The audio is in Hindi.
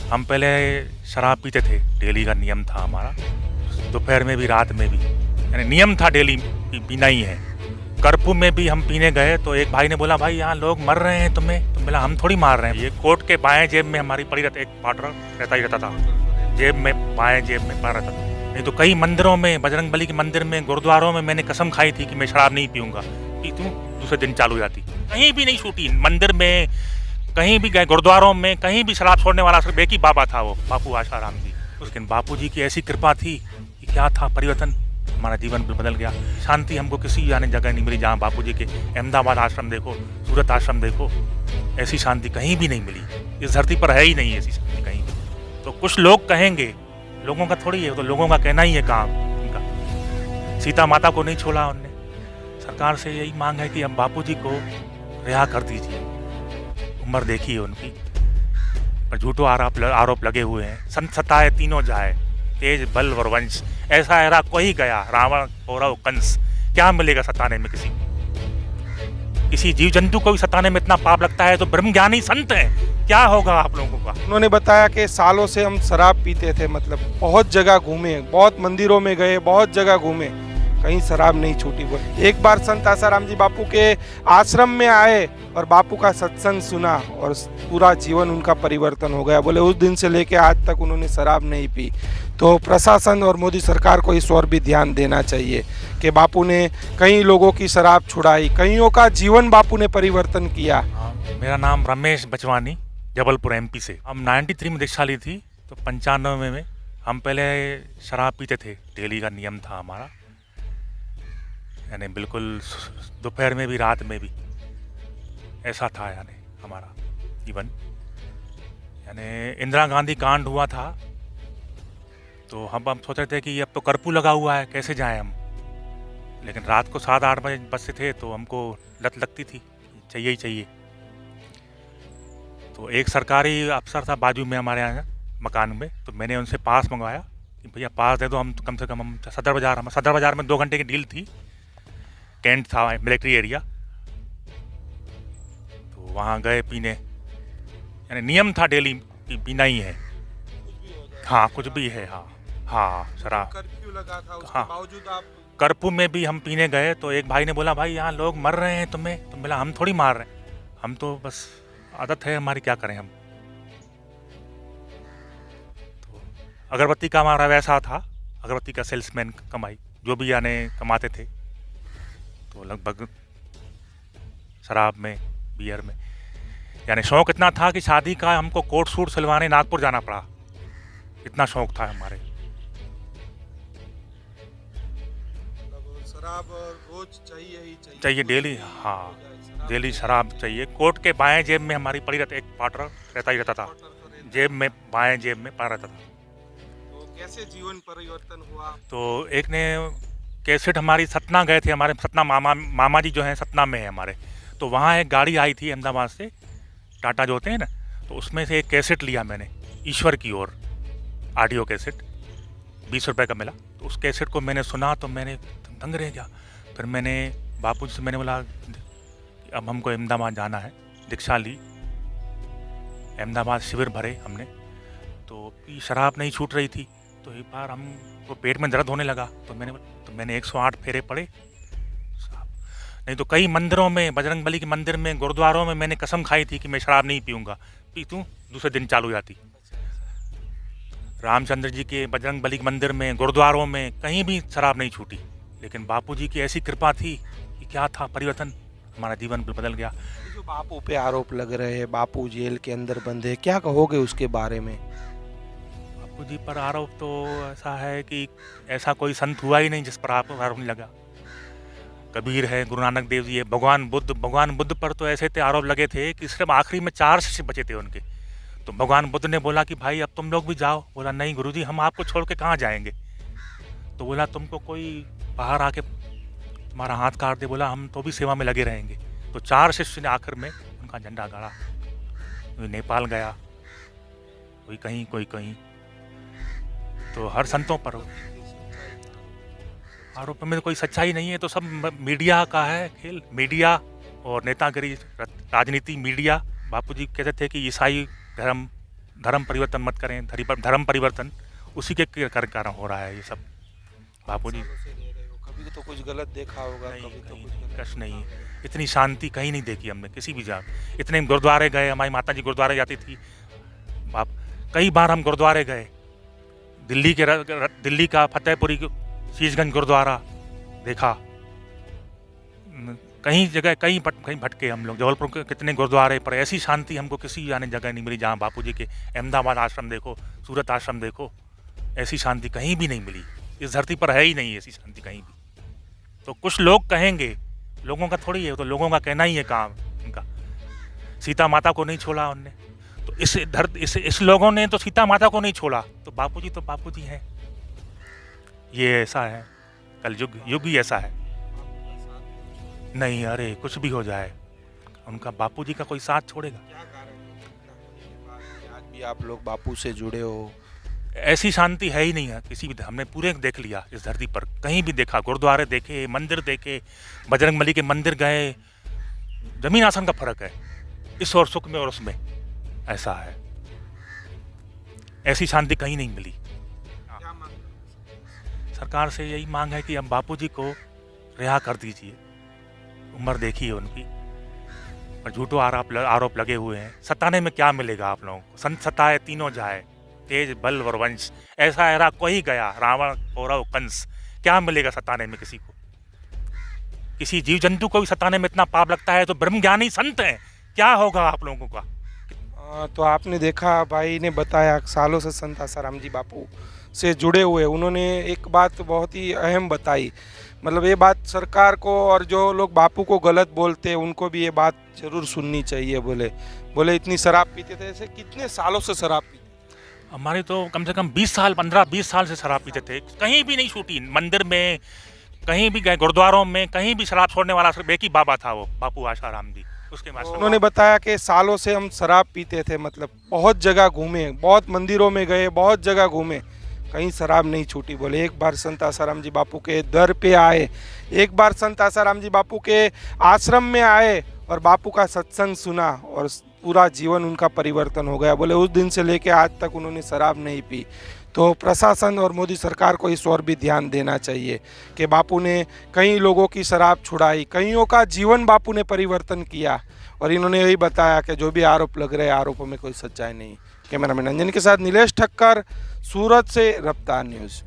हम पहले शराब पीते थे, डेली का नियम था हमारा, दोपहर में भी रात में भी, यानी नियम था डेली पीना ही है। कर्फ्यू में भी हम पीने गए तो एक भाई ने बोला भाई यहाँ लोग मर रहे हैं तुम्हें, तो बोला हम थोड़ी मार रहे हैं। ये कोट के बाएं जेब में हमारी पड़ी रहता, एक पाउडर रहता ही रहता था जेब में, बाएं जेब में पड़ा रहता था। नहीं तो कई मंदिरों में, बजरंग बली के मंदिर में, गुरुद्वारों में मैंने कसम खाई थी कि मैं शराब नहीं पीऊंगा, पीतूं दूसरे दिन चालू हो जाती। कहीं भी नहीं छूटी, मंदिर में कहीं भी गए, गुरुद्वारों में कहीं भी शराब छोड़ने वाला सिर्फ एक ही बाबा था, वो बापू आशाराम जी। लेकिन बापू जी की ऐसी कृपा थी कि क्या था परिवर्तन, हमारा जीवन बदल गया। शांति हमको किसी जाने जगह नहीं मिली जहाँ बापू जी के अहमदाबाद आश्रम देखो, सूरत आश्रम देखो, ऐसी शांति कहीं भी नहीं मिली। इस धरती पर है ही नहीं ऐसी शांति कहीं भी। तो कुछ लोग कहेंगे, लोगों का थोड़ी है, तो लोगों का कहना ही है काम उनका। सीता माता को नहीं छोड़ा उनने। सरकार से यही मांग है कि अब बापू जी को रिहा कर दीजिए, उम्र देखी है उनकी, पर झूठो आरोप लगे हुए हैं। संत सताए तीनों जाए, तेज बल और वंश, ऐसा एरा कोई गया, रावण कौरव कंस। क्या मिलेगा सताने में किसी जीव जंतु को भी सताने में इतना पाप लगता है तो ब्रह्मज्ञानी संत हैं, क्या होगा आप लोगों का। उन्होंने बताया कि सालों से हम शराब पीते थे, मतलब बहुत जगह घूमे, बहुत मंदिरों में गए, बहुत जगह घूमे, कहीं शराब नहीं छूटी। बोले एक बार संत आसाराम जी बापू के आश्रम में आए और बापू का सत्संग सुना और पूरा जीवन उनका परिवर्तन हो गया। बोले उस दिन से लेके आज तक उन्होंने शराब नहीं पी। तो प्रशासन और मोदी सरकार को इस ओर भी ध्यान देना चाहिए कि बापू ने कई लोगों की शराब छुड़ाई, कईयों का जीवन बापू ने परिवर्तन किया। मेरा नाम रमेश बचवानी, जबलपुर एमपी से। हम 93 में दीक्षा ली थी, तो 95 में हम पहले शराब पीते थे, डेली का नियम था हमारा, यानी बिल्कुल दोपहर में भी रात में भी, ऐसा था यानी हमारा जीवन। यानी इंदिरा गांधी कांड हुआ था तो हम सोच रहे थे कि अब तो कर्फ्यू लगा हुआ है, कैसे जाएं हम। लेकिन रात को 7-8 बजे बस से थे तो हमको लत लगती थी, चाहिए ही चाहिए। तो एक सरकारी अफसर था बाजू में हमारे यहाँ मकान में, तो मैंने उनसे पास मंगवाया कि भैया पास दे दो, हम कम से कम हम सदर बाज़ार में 2 घंटे की डील थी, कैंट था मिलिट्री एरिया, तो वहाँ गए पीने, यानी नियम था डेली पीना ही है। हाँ कुछ भी है, हाँ शराब। कर्फ्यू लगा था, उसके हाँ। बावजूद आप कर्फ्यू में भी हम पीने गए तो एक भाई ने बोला भाई यहाँ लोग मर रहे हैं तुम्हें, तो बोला हम थोड़ी मार रहे हैं, हम तो बस आदत है हमारी, क्या करें हम। तो अगरबत्ती का हमारा वैसा था, अगरबत्ती का सेल्समैन कमाई, जो भी आने कमाते थे, तो लगभग शराब में, बियर में, यानी शौक इतना था कि शादी का हमको कोट सूट सिलवाने नागपुर जाना पड़ा, इतना शौक था हमारे। शराब रोज चाहिए ही चाहिए डेली, हाँ डेली शराब चाहिए। कोट के बाएं जेब में हमारी पड़ी रहती, एक पाउडर रहता ही रहता था जेब में, बाएं जेब में पड़ा रहता था। तो कैसे जीवन परिवर्तन हुआ? तो एक ने कैसेट, हमारी सतना गए थे, हमारे सतना मामा जी जो हैं सतना में है हमारे, तो वहाँ एक गाड़ी आई थी अहमदाबाद से, टाटा जो होते हैं ना, तो उसमें से एक कैसेट लिया मैंने, ईश्वर की ओर ऑडियो कैसेट, 20 रुपये का मिला। तो उस कैसेट को मैंने सुना तो मैंने दंग रह गया। फिर मैंने बापू जी से मैंने बोला अब हमको अहमदाबाद जाना है, दीक्षा ली, अहमदाबाद शिविर भरे हमने, तो शराब नहीं छूट रही थी। तो एक बार हमको पेट में दर्द होने लगा तो मैंने 108 फेरे पड़े। नहीं तो कई मंदिरों में, बजरंग बली के मंदिर में, गुरुद्वारों में मैंने कसम खाई थी कि मैं शराब नहीं पीऊंगा, पीतूं दूसरे दिन चालू हो जाती। रामचंद्र जी के, बजरंग बली के मंदिर में, गुरुद्वारों में कहीं भी शराब नहीं छूटी। लेकिन बापू जी की ऐसी कृपा थी कि क्या था परिवर्तन, हमारा जीवन बदल गया। जो बापू पे आरोप लग रहे हैं, बापू जेल के अंदर बंद है, क्या कहोगे उसके बारे में? बापू जी पर आरोप तो ऐसा है कि ऐसा कोई संत हुआ ही नहीं जिस पर आरोप नहीं लगा। कबीर है, गुरु नानक देव जी है, भगवान बुद्ध पर तो ऐसे थे आरोप लगे थे कि सिर्फ आखिरी में 4 शिष्य बचे थे उनके। तो भगवान बुद्ध ने बोला कि भाई अब तुम लोग भी जाओ। बोला नहीं गुरुजी, हम आपको छोड़ के कहाँ जाएंगे। तो बोला तुमको कोई बाहर आके तुम्हारा हाथ काट दे, बोला हम तो भी सेवा में लगे रहेंगे। तो 4 शिष्य ने आखिर में उनका झंडा गाड़ा, कोई नेपाल गया, कोई कहीं कोई कहीं। तो हर संतों पर आरोप में कोई सच्चाई नहीं है, तो सब मीडिया का है खेल, मीडिया और नेतागिरी, राजनीति, मीडिया। बापूजी कहते थे कि ईसाई धर्म धर्म परिवर्तन मत करें, धर्म परिवर्तन उसी के कारण हो रहा है ये सब। बापू जी कभी तो कुछ गलत देखा होगा, नहीं, कभी तो कहीं कुछ नहीं, गलत। कश नहीं, इतनी शांति कहीं नहीं देखी हमने किसी भी जगह। इतने गुरुद्वारे गए, हमारी माता जी गुरुद्वारे जाती थी, बाप कई बार हम गुरुद्वारे गए, दिल्ली का फतेहपुरी शीशगंज गुरुद्वारा देखा, कहीं जगह कहीं भटके हम लोग, जबलपुर के कितने गुरुद्वारे, पर ऐसी शांति हमको किसी जाने जगह नहीं मिली जहाँ बापू जी के अहमदाबाद आश्रम देखो, सूरत आश्रम देखो, ऐसी शांति कहीं भी नहीं मिली। इस धरती पर है ही नहीं ऐसी शांति कहीं भी। तो कुछ लोग कहेंगे, लोगों का थोड़ी है, तो लोगों का कहना ही है काम उनका। सीता माता को नहीं छोड़ा उनने, तो इस लोगों ने तो सीता माता को नहीं छोड़ा, तो बापू जी हैं। ये ऐसा है, कल युग ही ऐसा है। नहीं, अरे कुछ भी हो जाए, उनका बापू जी का कोई साथ छोड़ेगा? क्या कारण है आज भी आप लोग बापू से जुड़े हो? ऐसी शांति है ही नहीं है किसी भी। हमने पूरे देख लिया इस धरती पर, कहीं भी देखा, गुरुद्वारे देखे, मंदिर देखे, बजरंगबली के मंदिर गए, जमीन आसमान का फर्क है इस और सुख में और उसमें, ऐसा है। ऐसी शांति कहीं नहीं मिली। क्या मांग? सरकार से यही मांग है कि अब बापू जी को रिहा कर दीजिए, उम्र देखी है उनकी, पर झूठो आरोप लगे हुए हैं। सताने में क्या मिलेगा आप लोगों को? संत सताए तीनों जाए, तेज बल और वंश, ऐसा एरा कोई गया, रावण कौरव कंस, क्या मिलेगा सताने में किसी को? किसी जीव जंतु को भी सताने में इतना पाप लगता है तो ब्रह्मज्ञानी संत हैं, क्या होगा आप लोगों का? तो आपने देखा, भाई ने बताया सालों से संत आसाराम जी बापू से जुड़े हुए। उन्होंने एक बात बहुत ही अहम बताई, मतलब ये बात सरकार को और जो लोग बापू को गलत बोलते हैं उनको भी ये बात जरूर सुननी चाहिए। बोले इतनी शराब पीते थे, ऐसे कितने सालों से शराब पीते? हमारे तो कम से कम 15-20 साल से शराब पीते थे, कहीं भी नहीं छूटी। मंदिर में कहीं भी गए, गुरुद्वारों में कहीं भी शराब छोड़ने वाला सिर्फ एक ही बाबा था, वो बापू आसाराम जी। उसके बाद उन्होंने बताया कि सालों से हम शराब पीते थे, मतलब बहुत जगह घूमे, बहुत मंदिरों में गए, बहुत जगह घूमे, कहीं शराब नहीं छूटी। बोले एक बार संत आसाराम जी बापू के दर पे आए, एक बार संत आसाराम जी बापू के आश्रम में आए और बापू का सत्संग सुना और पूरा जीवन उनका परिवर्तन हो गया। बोले उस दिन से लेके आज तक उन्होंने शराब नहीं पी। तो प्रशासन और मोदी सरकार को इस ओर भी ध्यान देना चाहिए कि बापू ने कई लोगों की शराब छुड़ाई, कईयों का जीवन बापू ने परिवर्तन किया, और इन्होंने यही बताया कि जो भी आरोप लग रहे हैं आरोपों में कोई सच्चाई नहीं। कैमरामैन अंजन के साथ नीलेश ठक्कर, सूरत से रफ्तार न्यूज़।